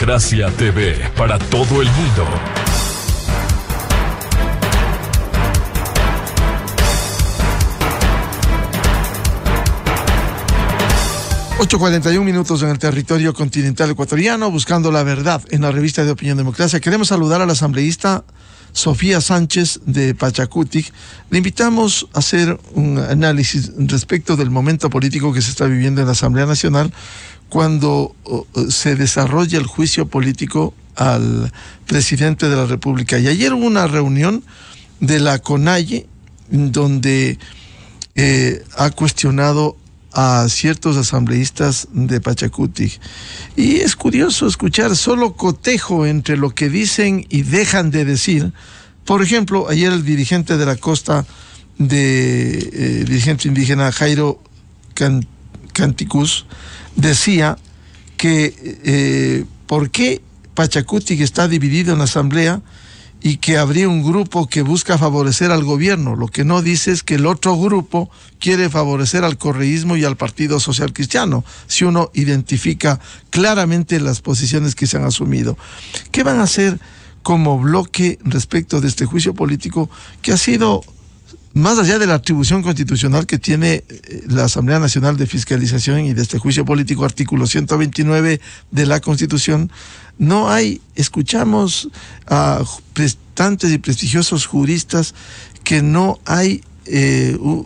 Democracia TV, para todo el mundo. ...8:41 en el territorio continental ecuatoriano... ...buscando la verdad en la revista de Opinión Democracia. Queremos saludar a la asambleísta Sofía Sánchez de Pachacutic. Le invitamos a hacer un análisis respecto del momento político que se está viviendo en la Asamblea Nacional... ...cuando se desarrolla el juicio político al presidente de la República. Y ayer hubo una reunión de la CONAIE... ...donde ha cuestionado a ciertos asambleístas de Pachacutic. Y es curioso escuchar solo cotejo entre lo que dicen y dejan de decir. Por ejemplo, ayer el dirigente de la costa, dirigente indígena Jairo Canticus, decía que por qué Pachacutic está dividido en la asamblea y que habría un grupo que busca favorecer al gobierno. Lo que no dice es que el otro grupo quiere favorecer al correísmo y al Partido Social Cristiano, si uno identifica claramente las posiciones que se han asumido. ¿Qué van a hacer como bloque respecto de este juicio político que ha sido, más allá de la atribución constitucional que tiene la Asamblea Nacional de Fiscalización y de este juicio político, artículo 129 de la Constitución, no hay, escuchamos a prestantes y prestigiosos juristas que no hay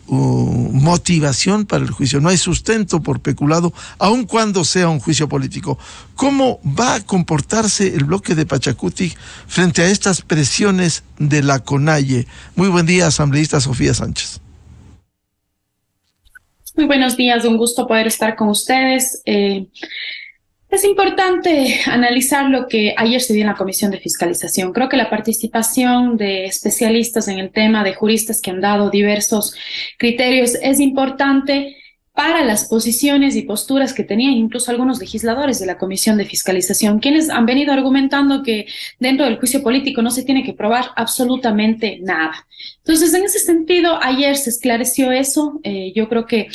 motivación para el juicio, no hay sustento por peculado, aun cuando sea un juicio político. ¿Cómo va a comportarse el bloque de Pachacutic frente a estas presiones de la CONAIE? Muy buen día, asambleísta Sofía Sánchez. Muy buenos días, un gusto poder estar con ustedes. Es importante analizar lo que ayer se dio en la Comisión de Fiscalización. Creo que la participación de especialistas en el tema, de juristas que han dado diversos criterios, es importante para las posiciones y posturas que tenían incluso algunos legisladores de la Comisión de Fiscalización, quienes han venido argumentando que dentro del juicio político no se tiene que probar absolutamente nada. Entonces, en ese sentido, ayer se esclareció eso. Yo creo que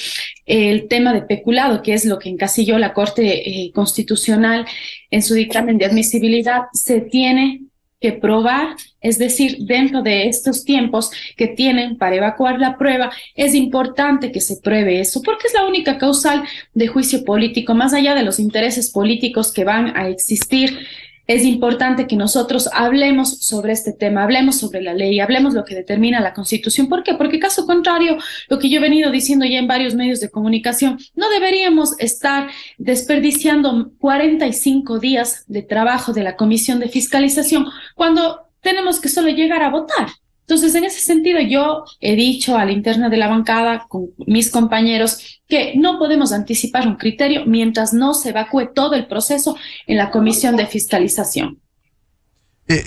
el tema de peculado, que es lo que encasilló la Corte Constitucional en su dictamen de admisibilidad, se tiene que probar, es decir, dentro de estos tiempos que tienen para evacuar la prueba, es importante que se pruebe eso, porque es la única causal de juicio político, más allá de los intereses políticos que van a existir. Es importante que nosotros hablemos sobre este tema, hablemos sobre la ley, hablemos lo que determina la Constitución. ¿Por qué? Porque caso contrario, lo que yo he venido diciendo ya en varios medios de comunicación, no deberíamos estar desperdiciando 45 días de trabajo de la Comisión de Fiscalización cuando tenemos que solo llegar a votar. Entonces, en ese sentido, yo he dicho a la interna de la bancada con mis compañeros que no podemos anticipar un criterio mientras no se evacúe todo el proceso en la Comisión de Fiscalización.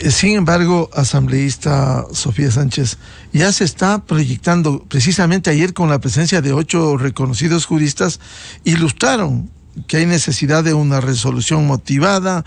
Sin embargo, asambleísta Sofía Sánchez, ya se está proyectando, precisamente ayer con la presencia de 8 reconocidos juristas, ilustraron que hay necesidad de una resolución motivada,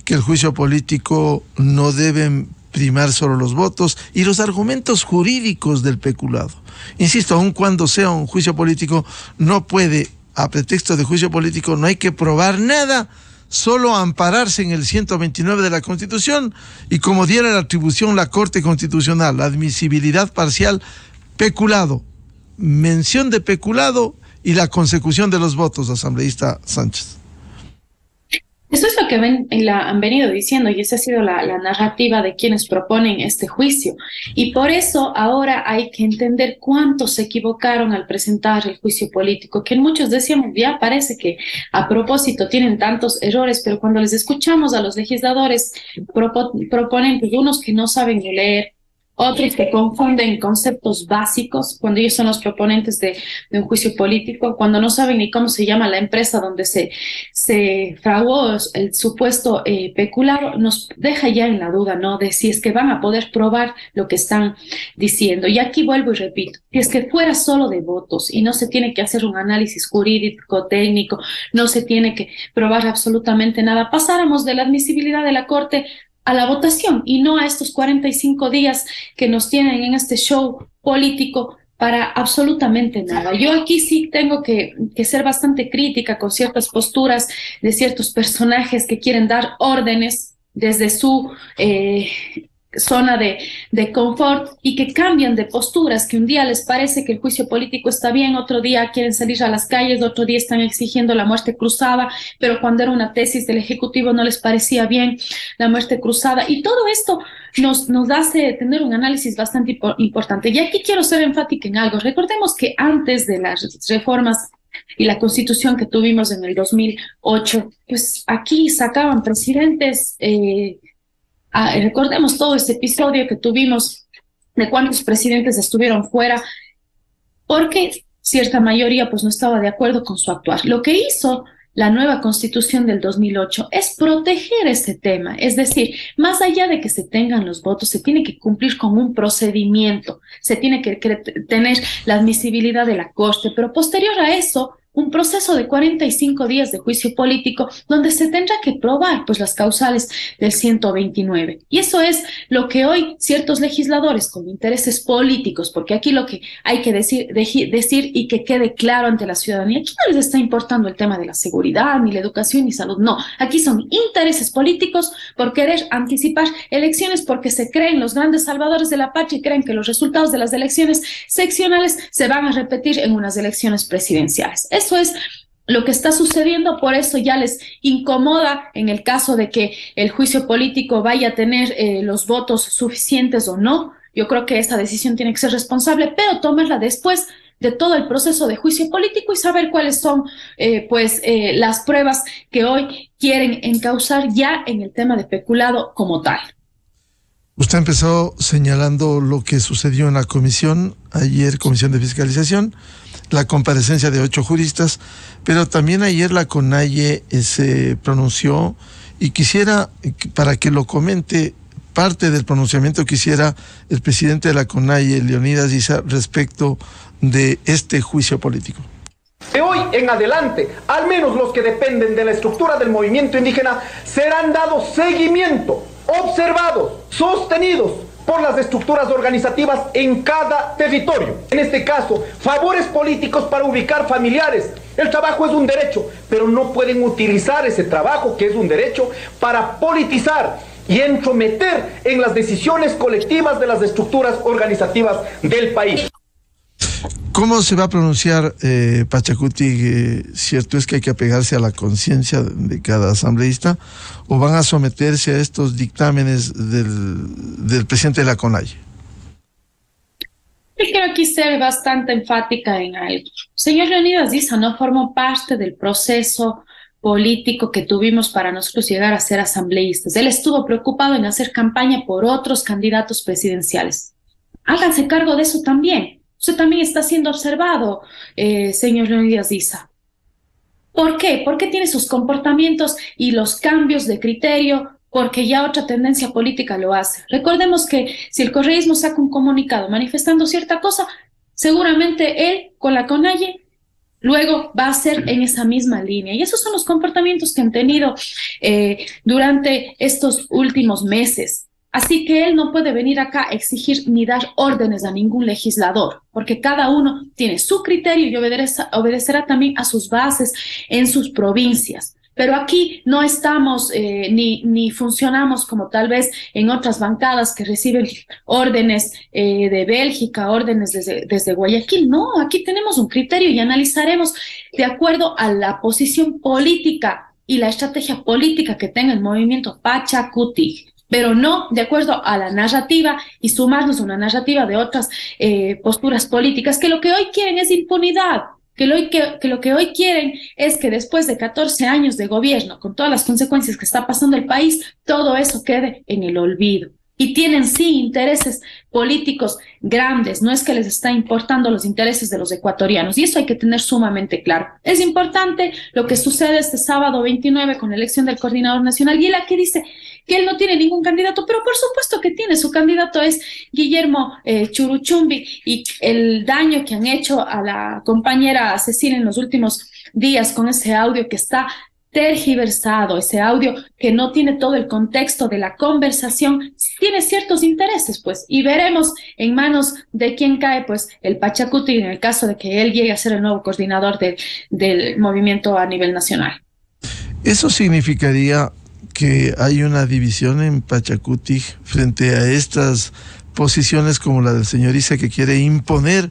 que el juicio político no debe primar solo los votos y los argumentos jurídicos del peculado. Insisto, aun cuando sea un juicio político, no puede, a pretexto de juicio político, no hay que probar nada, solo ampararse en el 129 de la Constitución y como diera la atribución la Corte Constitucional, la admisibilidad parcial, peculado, mención de peculado y la consecución de los votos, asambleísta Sánchez. Eso es lo que han venido diciendo y esa ha sido la narrativa de quienes proponen este juicio. Y por eso ahora hay que entender cuántos se equivocaron al presentar el juicio político, que muchos decíamos, ya parece que a propósito tienen tantos errores, pero cuando les escuchamos a los legisladores proponen unos que no saben ni leer, otros que confunden conceptos básicos cuando ellos son los proponentes de un juicio político, cuando no saben ni cómo se llama la empresa donde se fraguó el supuesto peculado, nos deja ya en la duda, ¿no? De si es que van a poder probar lo que están diciendo. Y aquí vuelvo y repito, si es que fuera solo de votos y no se tiene que hacer un análisis jurídico, técnico, no se tiene que probar absolutamente nada, pasáramos de la admisibilidad de la Corte a la votación y no a estos 45 días que nos tienen en este show político para absolutamente nada. Yo aquí sí tengo que ser bastante crítica con ciertas posturas de ciertos personajes que quieren dar órdenes desde su zona de confort y que cambian de posturas, que un día les parece que el juicio político está bien, otro día quieren salir a las calles, otro día están exigiendo la muerte cruzada, pero cuando era una tesis del Ejecutivo no les parecía bien la muerte cruzada. Y todo esto nos hace tener un análisis bastante importante. Y aquí quiero ser enfática en algo. Recordemos que antes de las reformas y la constitución que tuvimos en el 2008, pues aquí sacaban presidentes. Recordemos todo ese episodio que tuvimos de cuántos presidentes estuvieron fuera, porque cierta mayoría pues no estaba de acuerdo con su actuar. Lo que hizo la nueva constitución del 2008 es proteger ese tema, es decir, más allá de que se tengan los votos, se tiene que cumplir con un procedimiento, se tiene que tener la admisibilidad de la Corte, pero posterior a eso, un proceso de 45 días de juicio político donde se tendrá que probar pues las causales del 129. Y eso es lo que hoy ciertos legisladores con intereses políticos, porque aquí lo que hay que decir y que quede claro ante la ciudadanía, aquí no les está importando el tema de la seguridad, ni la educación, ni salud, no. Aquí son intereses políticos por querer anticipar elecciones porque se creen los grandes salvadores de la patria y creen que los resultados de las elecciones seccionales se van a repetir en unas elecciones presidenciales. Eso es lo que está sucediendo, por eso ya les incomoda en el caso de que el juicio político vaya a tener los votos suficientes o no. Yo creo que esta decisión tiene que ser responsable, pero tomarla después de todo el proceso de juicio político y saber cuáles son las pruebas que hoy quieren encauzar ya en el tema de peculado como tal. Usted empezó señalando lo que sucedió en la comisión, ayer, Comisión de Fiscalización, la comparecencia de 8 juristas, pero también ayer la CONAIE se pronunció y quisiera, para que lo comente, parte del pronunciamiento que hiciera el presidente de la CONAIE, Leonidas Issa, respecto de este juicio político. De hoy en adelante, al menos los que dependen de la estructura del movimiento indígena, serán dados seguimiento, observados, sostenidos por las estructuras organizativas en cada territorio. En este caso, favores políticos para ubicar familiares. El trabajo es un derecho, pero no pueden utilizar ese trabajo, que es un derecho, para politizar y entrometer en las decisiones colectivas de las estructuras organizativas del país. ¿Cómo se va a pronunciar Pachacuti? ¿Cierto es que hay que apegarse a la conciencia de cada asambleísta o van a someterse a estos dictámenes del presidente de la CONAIE? Yo quiero aquí ser bastante enfática en algo. Señor Leonidas Issa no formó parte del proceso político que tuvimos para nosotros llegar a ser asambleístas. Él estuvo preocupado en hacer campaña por otros candidatos presidenciales. Háganse cargo de eso también. Usted también está siendo observado, señor Leonidas Issa. ¿Por qué? Porque tiene sus comportamientos y los cambios de criterio, porque ya otra tendencia política lo hace. Recordemos que si el correísmo saca un comunicado manifestando cierta cosa, seguramente él con la CONAIE luego va a ser en esa misma línea. Y esos son los comportamientos que han tenido durante estos últimos meses. Así que él no puede venir acá a exigir ni dar órdenes a ningún legislador, porque cada uno tiene su criterio y obedecerá también a sus bases en sus provincias. Pero aquí no estamos ni funcionamos como tal vez en otras bancadas que reciben órdenes de Bélgica, órdenes desde Guayaquil. No, aquí tenemos un criterio y analizaremos de acuerdo a la posición política y la estrategia política que tenga el movimiento Pachacuti, pero no de acuerdo a la narrativa y sumarnos a una narrativa de otras posturas políticas que lo que hoy quieren es impunidad, que lo que hoy quieren es que después de 14 años de gobierno, con todas las consecuencias que está pasando el país, todo eso quede en el olvido. Y tienen sí intereses políticos grandes, no es que les está importando los intereses de los ecuatorianos, y eso hay que tener sumamente claro. Es importante lo que sucede este sábado 29 con la elección del coordinador nacional, y él aquí dice que él no tiene ningún candidato, pero por supuesto que tiene, su candidato es Guillermo Churuchumbi, y el daño que han hecho a la compañera Cecilia en los últimos días con ese audio que está tergiversado ese audio, que no tiene todo el contexto de la conversación, tiene ciertos intereses, pues, y veremos en manos de quién cae, pues, el Pachacuti en el caso de que él llegue a ser el nuevo coordinador del movimiento a nivel nacional. Eso significaría que hay una división en Pachacuti frente a estas posiciones como la del señor Issa, que quiere imponer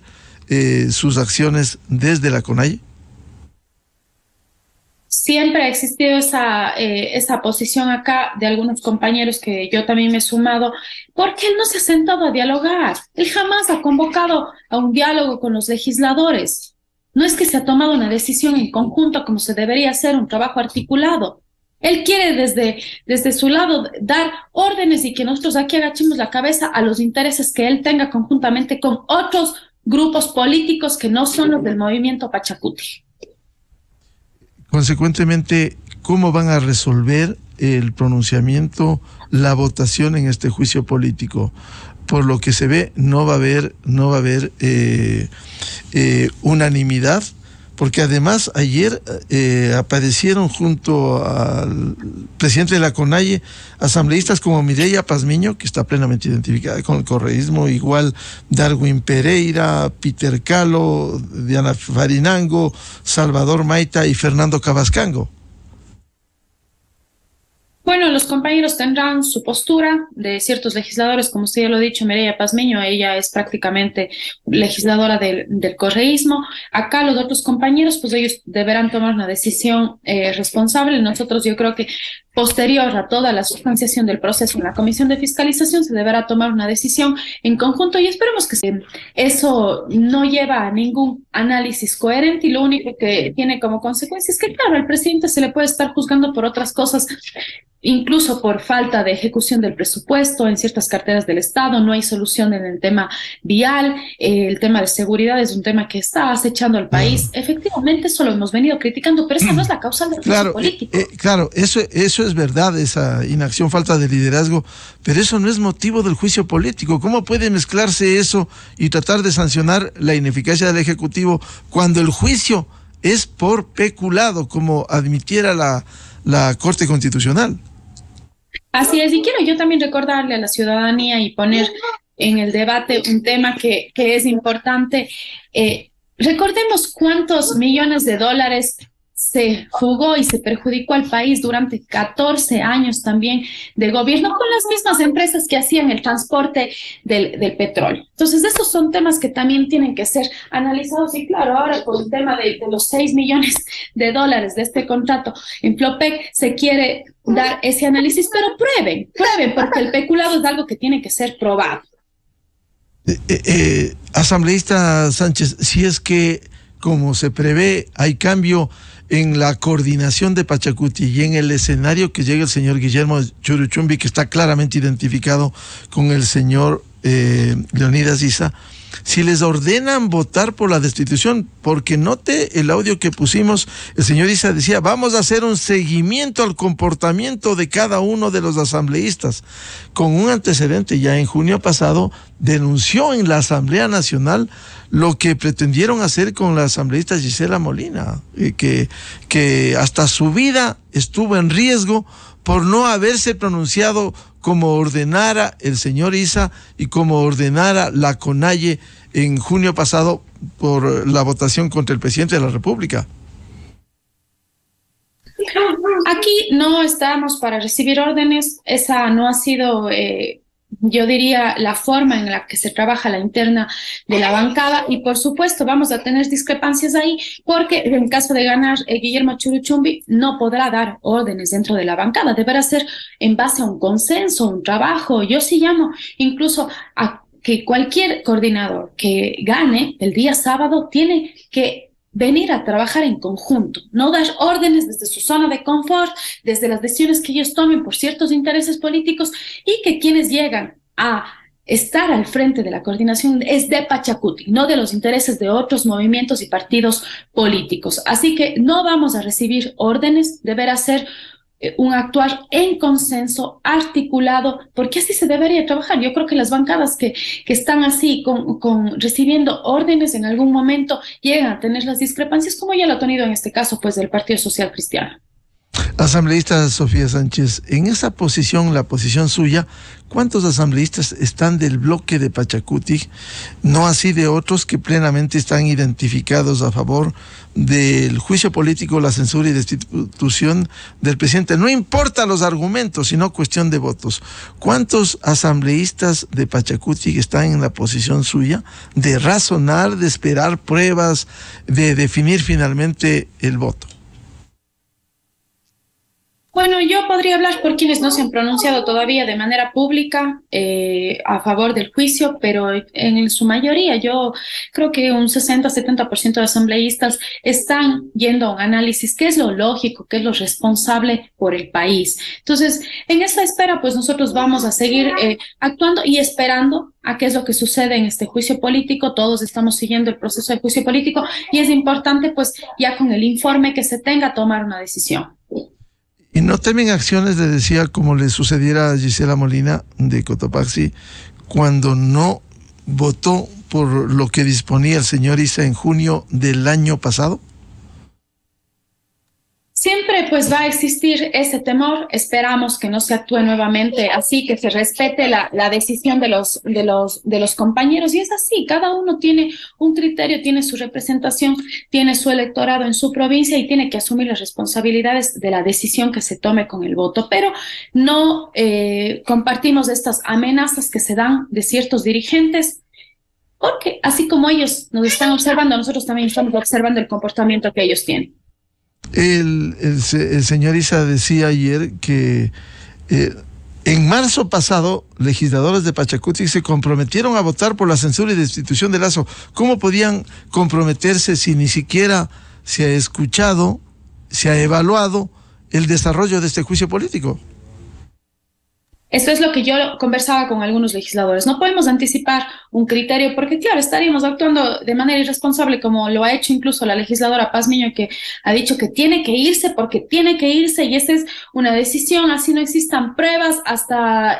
sus acciones desde la CONAIE. Siempre ha existido esa posición acá de algunos compañeros que yo también me he sumado, porque él no se ha sentado a dialogar. Él jamás ha convocado a un diálogo con los legisladores. No es que se ha tomado una decisión en conjunto como se debería hacer, un trabajo articulado. Él quiere desde su lado dar órdenes y que nosotros aquí agachemos la cabeza a los intereses que él tenga conjuntamente con otros grupos políticos que no son los del movimiento Pachacuti. Consecuentemente, ¿cómo van a resolver el pronunciamiento, la votación en este juicio político? Por lo que se ve, no va a haber unanimidad, porque además ayer aparecieron junto al presidente de la CONAIE asambleístas como Mireya Pazmiño, que está plenamente identificada con el correísmo, igual Darwin Pereira, Peter Calo, Diana Farinango, Salvador Maita y Fernando Cabascango. Bueno, los compañeros tendrán su postura. De ciertos legisladores, como usted ya lo ha dicho, Mireya Pazmiño, ella es prácticamente legisladora del correísmo. Acá los otros compañeros, pues ellos deberán tomar una decisión responsable. Nosotros, yo creo que posterior a toda la sustanciación del proceso en la Comisión de Fiscalización, se deberá tomar una decisión en conjunto y esperemos que eso no lleva a ningún análisis coherente, y lo único que tiene como consecuencia es que, claro, al presidente se le puede estar juzgando por otras cosas, incluso por falta de ejecución del presupuesto en ciertas carteras del Estado. No hay solución en el tema vial, el tema de seguridad es un tema que está acechando al país. Efectivamente, eso lo hemos venido criticando, pero esa no es la causa del proceso político. Claro, eso es verdad, esa inacción, falta de liderazgo, pero eso no es motivo del juicio político. ¿Cómo puede mezclarse eso y tratar de sancionar la ineficacia del Ejecutivo cuando el juicio es por peculado, como admitiera la Corte Constitucional? Así es, y quiero yo también recordarle a la ciudadanía y poner en el debate un tema que es importante. Recordemos cuántos millones de dólares se fugó y se perjudicó al país durante 14 años también de gobierno con las mismas empresas que hacían el transporte del petróleo. Entonces, estos son temas que también tienen que ser analizados, y claro, ahora con el tema de los 6 millones de dólares de este contrato en Flopec se quiere dar ese análisis, pero prueben, porque el peculado es algo que tiene que ser probado. Asambleísta Sánchez, si es que, como se prevé, hay cambio en la coordinación de Pachacuti y en el escenario que llega el señor Guillermo Churuchumbi, que está claramente identificado con el señor Leonidas Issa, si les ordenan votar por la destitución, porque note el audio que pusimos, el señor Issa decía, vamos a hacer un seguimiento al comportamiento de cada uno de los asambleístas, con un antecedente. Ya en junio pasado denunció en la Asamblea Nacional lo que pretendieron hacer con la asambleísta Gisela Molina, que hasta su vida estuvo en riesgo por no haberse pronunciado como ordenara el señor Issa y como ordenara la CONAIE en junio pasado por la votación contra el presidente de la República. Aquí no estamos para recibir órdenes. Esa no ha sido, yo diría, la forma en la que se trabaja la interna de la bancada, y por supuesto vamos a tener discrepancias ahí, porque en caso de ganar Guillermo Churuchumbi no podrá dar órdenes dentro de la bancada, deberá ser en base a un consenso, un trabajo. Yo sí llamo incluso a que cualquier coordinador que gane el día sábado tiene que venir a trabajar en conjunto, no dar órdenes desde su zona de confort, desde las decisiones que ellos tomen por ciertos intereses políticos, y que quienes llegan a estar al frente de la coordinación es de Pachacuti, no de los intereses de otros movimientos y partidos políticos. Así que no vamos a recibir órdenes, deberá ser un actuar en consenso, articulado, porque así se debería trabajar. Yo creo que las bancadas que están así, recibiendo órdenes, en algún momento llegan a tener las discrepancias, como ya lo ha tenido en este caso, pues, del Partido Social Cristiano. Asambleísta Sofía Sánchez, en esa posición, la posición suya, ¿cuántos asambleístas están del bloque de Pachacuti, no así de otros que plenamente están identificados a favor del juicio político, la censura y destitución del presidente? No importa los argumentos, sino cuestión de votos. ¿Cuántos asambleístas de Pachacuti están en la posición suya de razonar, de esperar pruebas, de definir finalmente el voto? Bueno, yo podría hablar por quienes no se han pronunciado todavía de manera pública a favor del juicio, pero en su mayoría yo creo que un 60-70% de asambleístas están yendo a un análisis, qué es lo lógico, qué es lo responsable por el país. Entonces, en esa espera, pues nosotros vamos a seguir actuando y esperando a qué es lo que sucede en este juicio político. Todos estamos siguiendo el proceso de juicio político y es importante, pues, ya con el informe que se tenga, tomar una decisión. ¿Y no temen acciones, le decía, como le sucediera a Gisela Molina de Cotopaxi, cuando no votó por lo que disponía el señor Issa en junio del año pasado? Siempre pues va a existir ese temor. Esperamos que no se actúe nuevamente así, que se respete la decisión de los compañeros. Y es así, cada uno tiene un criterio, tiene su representación, tiene su electorado en su provincia y tiene que asumir las responsabilidades de la decisión que se tome con el voto. Pero no compartimos estas amenazas que se dan de ciertos dirigentes, porque así como ellos nos están observando, nosotros también estamos observando el comportamiento que ellos tienen. El señor Issa decía ayer que en marzo pasado legisladores de Pachacuti se comprometieron a votar por la censura y destitución de Lazo. ¿Cómo podían comprometerse si ni siquiera se ha escuchado, se ha evaluado el desarrollo de este juicio político? Esto es lo que yo conversaba con algunos legisladores. No podemos anticipar un criterio porque, claro, estaríamos actuando de manera irresponsable, como lo ha hecho incluso la legisladora Pazmiño, que ha dicho que tiene que irse porque tiene que irse, y esa es una decisión, así no existan pruebas, hasta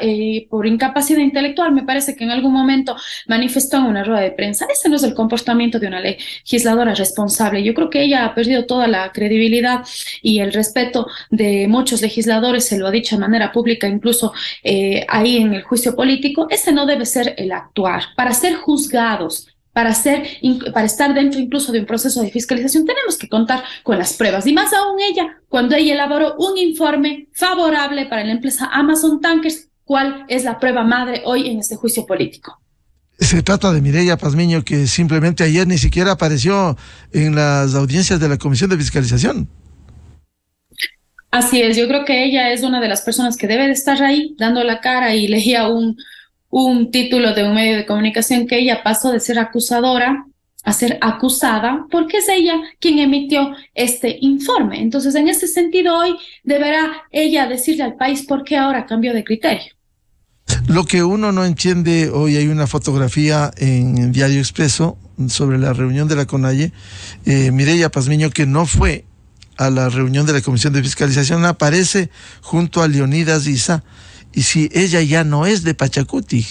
por incapacidad intelectual, me parece que en algún momento manifestó en una rueda de prensa. Ese no es el comportamiento de una legisladora responsable. Yo creo que ella ha perdido toda la credibilidad y el respeto de muchos legisladores, se lo ha dicho de manera pública, incluso ahí en el juicio político. Ese no debe ser el actuar. Para ser juzgados, para estar dentro incluso de un proceso de fiscalización, tenemos que contar con las pruebas, y más aún ella, cuando ella elaboró un informe favorable para la empresa Amazon Tankers. ¿Cuál es la prueba madre hoy en este juicio político? Se trata de Mireya Pazmiño, que simplemente ayer ni siquiera apareció en las audiencias de la Comisión de Fiscalización. Así es, yo creo que ella es una de las personas que debe de estar ahí dando la cara, y leía un título de un medio de comunicación que ella pasó de ser acusadora a ser acusada, porque es ella quien emitió este informe. Entonces, en ese sentido, hoy deberá ella decirle al país por qué ahora cambió de criterio. Lo que uno no entiende, hoy hay una fotografía en Diario Expreso sobre la reunión de la CONAIE, Mireya Pazmiño, que no fue a la reunión de la Comisión de Fiscalización, aparece junto a Leonidas Issa, y si ella ya no es de Pachacuti,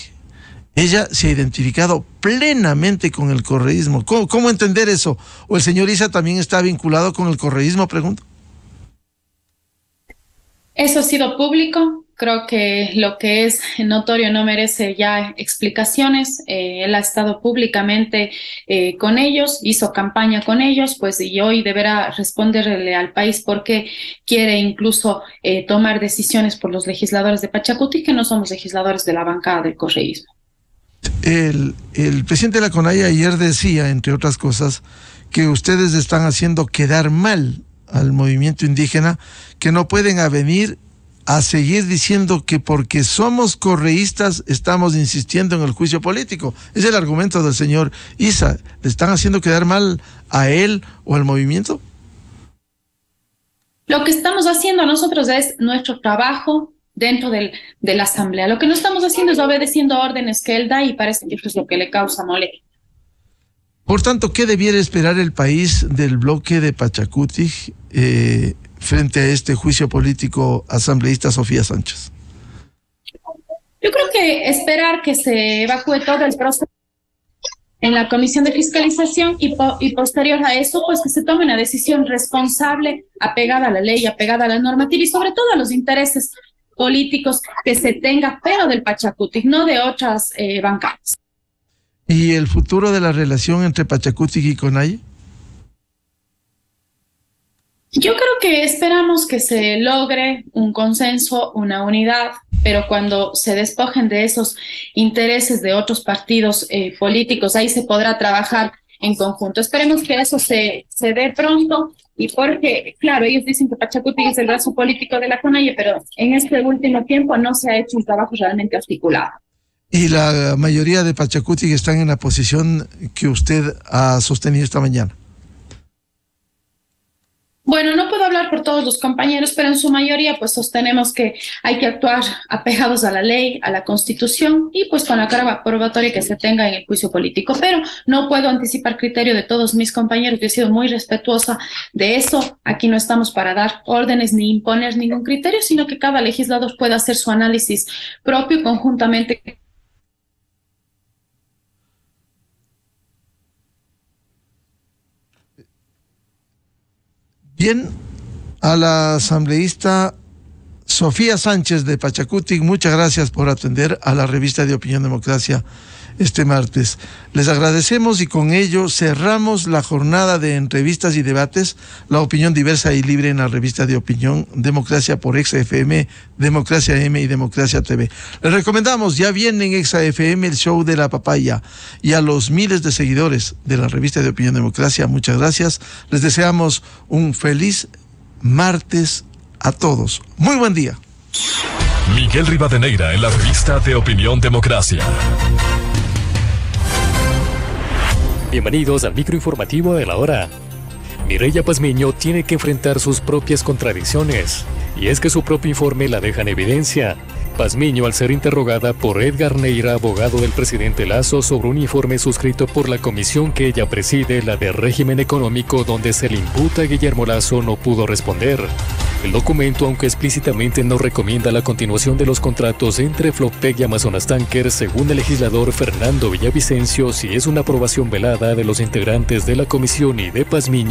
ella se ha identificado plenamente con el correísmo. ¿Cómo entender eso? ¿O el señor Issa también está vinculado con el correísmo, pregunto? Eso ha sido público. Creo que lo que es notorio no merece ya explicaciones. Él ha estado públicamente con ellos, hizo campaña con ellos, pues, y hoy deberá responderle al país por qué quiere incluso tomar decisiones por los legisladores de Pachacuti, que no somos legisladores de la bancada del correísmo. El presidente de la CONAIE ayer decía, entre otras cosas, que ustedes están haciendo quedar mal al movimiento indígena, que no pueden venir a seguir diciendo que porque somos correístas estamos insistiendo en el juicio político. Es el argumento del señor Issa. ¿Le están haciendo quedar mal a él o al movimiento? Lo que estamos haciendo nosotros es nuestro trabajo dentro de la asamblea. Lo que no estamos haciendo es obedeciendo órdenes que él da, y parece que eso es lo que le causa molestia. Por tanto, ¿qué debiera esperar el país del bloque de Pachacuti frente a este juicio político, asambleísta Sofía Sánchez? Yo creo que esperar que se evacúe todo el proceso en la comisión de fiscalización y posterior a eso, pues que se tome una decisión responsable, apegada a la ley, apegada a la normativa y sobre todo a los intereses políticos que se tenga, pero del Pachakutik, no de otras bancadas. ¿Y el futuro de la relación entre Pachakutik y CONAIE? Yo creo que esperamos que se logre un consenso, una unidad, pero cuando se despojen de esos intereses de otros partidos políticos, ahí se podrá trabajar en conjunto. Esperemos que eso se dé pronto, y porque, claro, ellos dicen que Pachakutik es el brazo político de la CONAIE, pero en este último tiempo no se ha hecho un trabajo realmente articulado. Y la mayoría de Pachakutik están en la posición que usted ha sostenido esta mañana. Bueno, no puedo hablar por todos los compañeros, pero en su mayoría pues sostenemos que hay que actuar apegados a la ley, a la Constitución y pues con la carga probatoria que se tenga en el juicio político. Pero no puedo anticipar criterio de todos mis compañeros. Yo he sido muy respetuosa de eso. Aquí no estamos para dar órdenes ni imponer ningún criterio, sino que cada legislador pueda hacer su análisis propio conjuntamente. Bien, a la asambleísta Sofía Sánchez de Pachakutik, muchas gracias por atender a la revista de Opinión Democracia este martes. Les agradecemos y con ello cerramos la jornada de entrevistas y debates, la opinión diversa y libre en la revista de Opinión Democracia por ExaFM, Democracia M y Democracia TV. Les recomendamos, ya viene en ExaFM el show de la papaya, y a los miles de seguidores de la revista de Opinión Democracia, muchas gracias. Les deseamos un feliz martes a todos. Muy buen día. Miguel Rivadeneira en la revista de Opinión Democracia. Bienvenidos al microinformativo de la hora. Mireya Pazmiño tiene que enfrentar sus propias contradicciones, y es que su propio informe la deja en evidencia. Pazmiño, al ser interrogada por Edgar Neira, abogado del presidente Lasso, sobre un informe suscrito por la comisión que ella preside, la de régimen económico, donde se le imputa a Guillermo Lasso, no pudo responder. El documento, aunque explícitamente no recomienda la continuación de los contratos entre Flopec y Amazonas Tanker, según el legislador Fernando Villavicencio, sí es una aprobación velada de los integrantes de la comisión y de Pazmiño.